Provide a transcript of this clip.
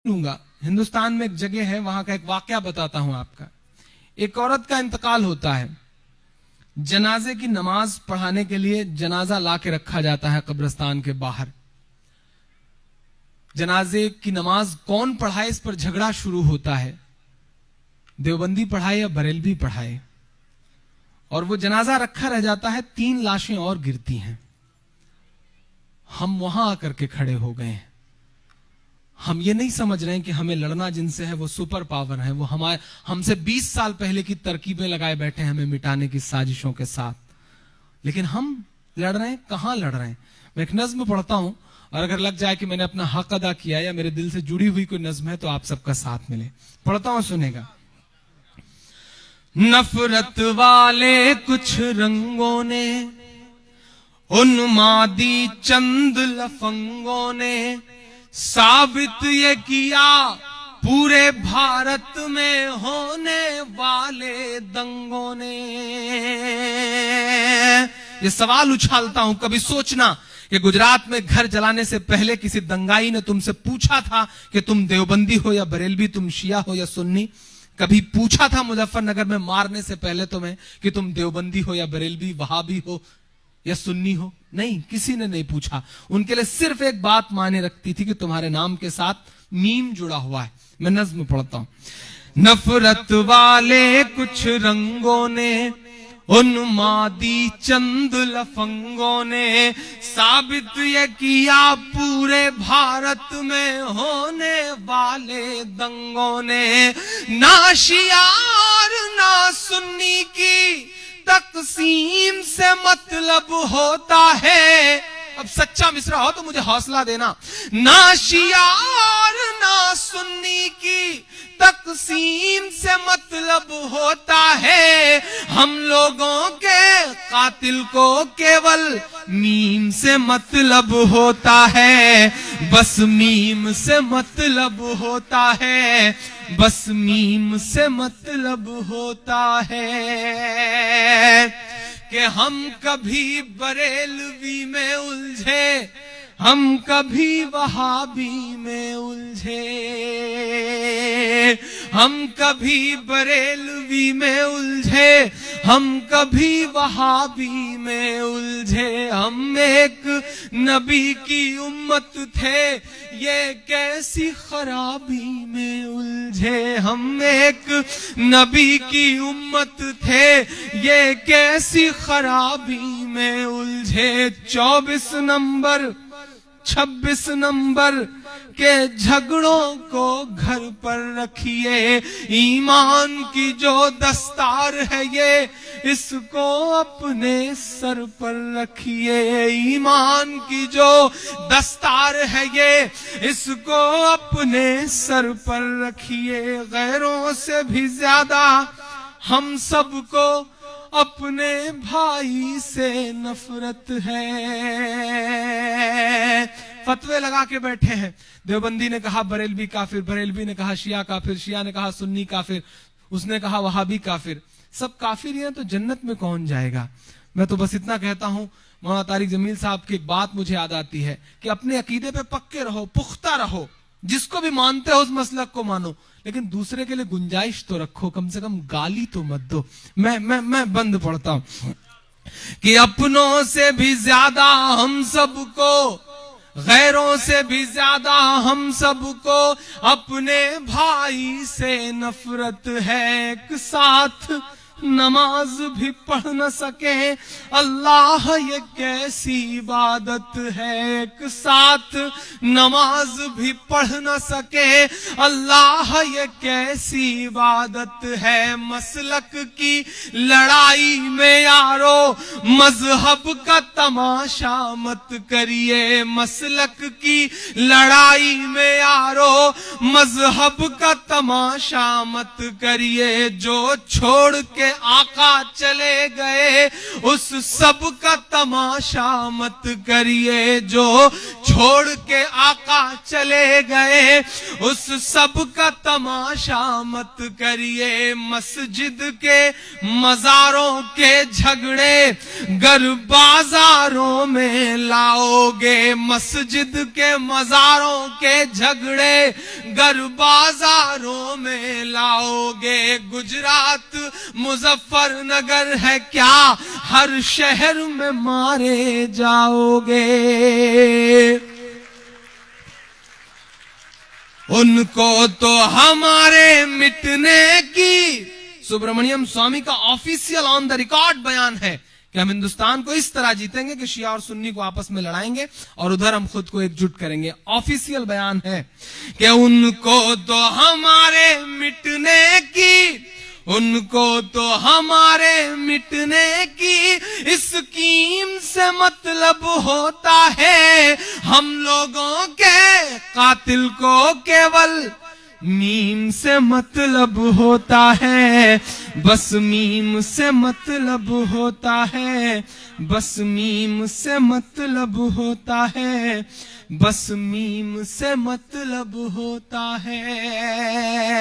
लूंगा। हिंदुस्तान में एक जगह है, वहां का एक वाकया बताता हूं आपका। एक औरत का इंतकाल होता है, जनाजे की नमाज पढ़ाने के लिए जनाजा ला के रखा जाता है कब्रिस्तान के बाहर। जनाजे की नमाज कौन पढ़ाए, इस पर झगड़ा शुरू होता है, देवबंदी पढ़ाए या बरेलवी पढ़ाए। और वो जनाजा रखा रह जाता है, 3 लाशें और गिरती हैं। हम वहां आकर के खड़े हो गए हैं। हम ये नहीं समझ रहे हैं कि हमें लड़ना जिनसे है वो सुपर पावर है, वो हमसे 20 साल पहले की तरकीबें लगाए बैठे हैं हमें मिटाने की साजिशों के साथ। लेकिन हम लड़ रहे हैं, कहां लड़ रहे हैं। मैं एक नज्म पढ़ता हूं, और अगर लग जाए कि मैंने अपना हक अदा किया या मेरे दिल से जुड़ी हुई कोई नज्म है तो आप सबका साथ मिले। पढ़ता हूं, सुनेगा। नफरत वाले कुछ रंगों ने, उन्मादी चंद लफंगों ने साबित ये किया पूरे भारत में होने वाले दंगों ने। ये सवाल उछालता हूं, कभी सोचना कि गुजरात में घर जलाने से पहले किसी दंगाई ने तुमसे पूछा था कि तुम देवबंदी हो या बरेलवी, तुम शिया हो या सुन्नी? कभी पूछा था मुजफ्फरनगर में मारने से पहले तुम्हें कि तुम देवबंदी हो या बरेलवी, वहाबी हो या सुन्नी हो? नहीं, किसी ने नहीं पूछा। उनके लिए सिर्फ एक बात मायने रखती थी कि तुम्हारे नाम के साथ मीम जुड़ा हुआ है। मैं नज्म पढ़ता हूं। नफरत वाले कुछ रंगों ने, उन्मादी चंद लफंगों ने साबित ये किया पूरे भारत में होने वाले दंगों ने। ना शिया और ना सुन्नी की तकसीम से मतलब होता है। अब सच्चा मिसरा हो तो मुझे हौसला देना। ना शिया और ना सुन्नी की तकसीम से मतलब होता है। हम लोगों के कातिल को केवल मीम से मतलब होता है। बस मीम से मतलब होता है, बस मीम से मतलब होता है। कि हम कभी बरेलवी में उलझे, हम कभी वहाबी में उलझे, हम कभी बरेलवी में उलझे, हम कभी वहाबी में उलझे। हम एक नबी की उम्मत थे, ये कैसी खराबी में उलझे। हम एक नबी की उम्मत थे, ये कैसी खराबी में उलझे। 24 नंबर 26 नंबर के झगड़ों को घर पर रखिए। ईमान की जो दस्तार है ये, इसको अपने सर पर रखिए। ईमान की जो दस्तार है ये, इसको अपने सर पर रखिए। गैरों से भी ज्यादा हम सबको अपने भाई से नफरत है। फतवे लगा के बैठे हैं। देवबंदी ने कहा बरेलवी काफिर, बरेलवी ने कहा शिया काफिर, शिया ने कहा सुन्नी काफिर, उसने कहा वहाबी काफिर। सब काफिर हैं तो जन्नत में कौन जाएगा। मैं तो बस इतना कहता हूं, मौलाना तारिक जमील साहब की एक बात मुझे याद आती है कि अपने अकीदे पे पक्के रहो, पुख्ता रहो। जिसको भी मानते हो उस मसलक को मानो, लेकिन दूसरे के लिए गुंजाइश तो रखो, कम से कम गाली तो मत दो। मैं बंद पढ़ता हूं कि अपनों से भी ज्यादा हम सबको, गैरों से भी ज्यादा हम सबको अपने भाई से नफरत है। एक साथ नमाज भी पढ़ न सके, अल्लाह ये कैसी इबादत है। एक साथ नमाज भी पढ़ न सके, अल्लाह ये कैसी इबादत है। मसलक की लड़ाई में यारो मजहब का तमाशा मत करिए। मसलक की लड़ाई में यारो मजहब का तमाशा मत करिए। जो छोड़ के आका चले गए उस सब का तमाशा मत करिए। जो छोड़ के आका चले गए उस सब का तमाशा मत करिए। मस्जिद के मजारों के झगड़े गर बाजारों में लाओगे। मस्जिद के मजारों के झगड़े गर बाजारों में लाओगे, गुजरात मुजफ्फरनगर है क्या, हर शहर में मारे जाओगे। उनको तो हमारे मिटने की, सुब्रमण्यम स्वामी का ऑफिशियल ऑन द रिकॉर्ड बयान है कि हम हिंदुस्तान को इस तरह जीतेंगे कि शिया और सुन्नी को आपस में लड़ाएंगे और उधर हम खुद को एकजुट करेंगे। ऑफिशियल बयान है कि उनको तो हमारे मिटने की, उनको तो हमारे मिटने की स्कीम से मतलब होता है, हम लोगों के कातिल को केवल मीम से मतलब होता है, बस मीम से मतलब होता है, बस मीम से मतलब होता है, बस मीम से मतलब होता है।